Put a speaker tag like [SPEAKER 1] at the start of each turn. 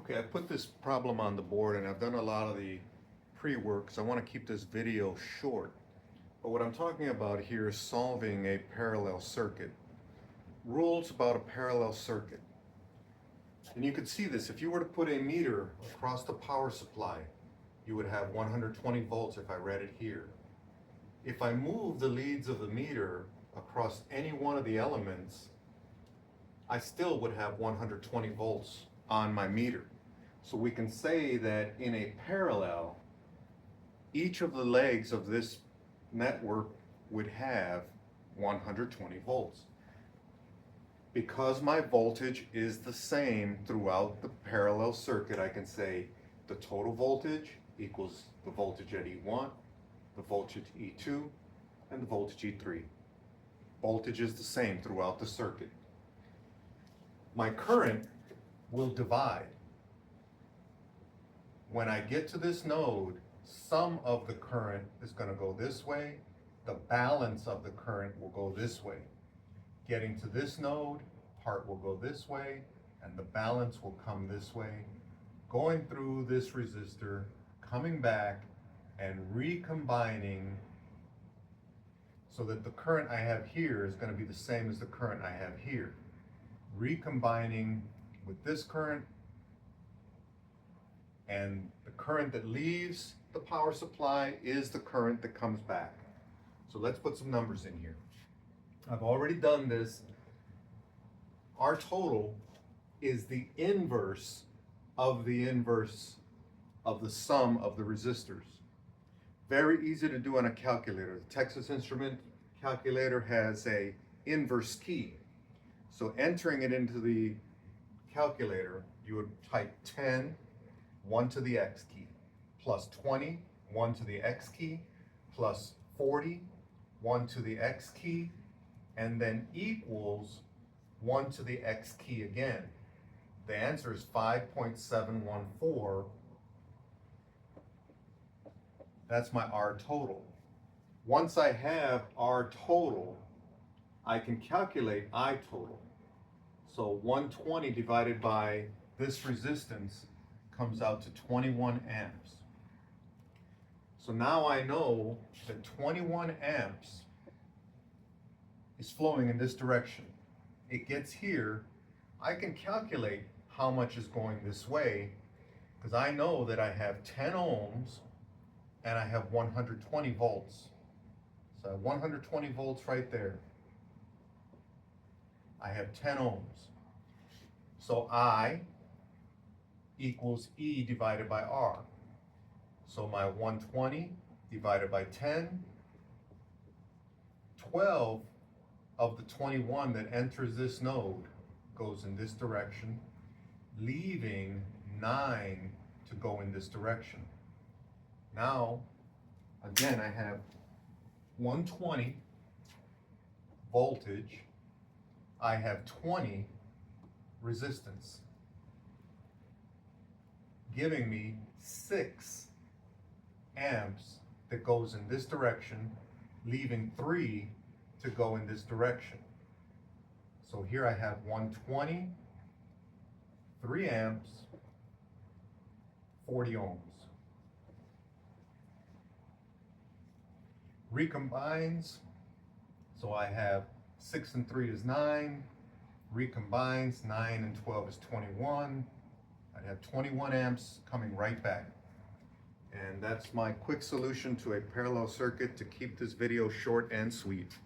[SPEAKER 1] Okay, I put this problem on the board and I've done a lot of the pre-work because I want to keep this video short. But what I'm talking about here is solving a parallel circuit. Rules about a parallel circuit. And you could see this, if you were to put a meter across the power supply, you would have 120 volts if I read it here. If I move the leads of the meter across any one of the elements, I still would have 120 volts on my meter. So we can say that in a parallel, each of the legs of this network would have 120 volts. Because my voltage is the same throughout the parallel circuit, I can say the total voltage equals the voltage at E1, the voltage at E2, and the voltage E3. Voltage is the same throughout the circuit. My current will divide. When I get to this node, some of the current is going to go this way, the balance of the current will go this way. Getting to this node, part will go this way, and the balance will come this way, going through this resistor, coming back, and recombining so that the current I have here is going to be the same as the current I have here. Recombining with this current, and the current that leaves the power supply is the current that comes back. So let's put some numbers in here. I've already done this. Our total is the inverse of the sum of the resistors. Very easy to do on a calculator. The Texas Instrument calculator has a inverse key. So entering it into the calculator, you would type 10, 1 to the X key, plus 20, 1 to the X key, plus 40, 1 to the X key, and then equals 1 to the X key again. The answer is 5.714. That's my R total. Once I have R total, I can calculate I total. So 120 divided by this resistance comes out to 21 amps. So now I know that 21 amps is flowing in this direction. It gets here, I can calculate how much is going this way because I know that I have 10 ohms and I have 120 volts. So I have 120 volts right there. I have 10 ohms. So I equals E divided by R. So my 120 divided by 10, 12 of the 21 that enters this node goes in this direction, leaving 9 to go in this direction. Now, again, I have 120 voltage, I have 20 resistance, giving me 6 amps that goes in this direction, leaving 3 to go in this direction. So here I have 120, 3 amps, 40 ohms. Recombines, so I have 6 and 3 is 9, recombines, 9 and 12 is 21. I'd have 21 amps coming right back. And that's my quick solution to a parallel circuit to keep this video short and sweet.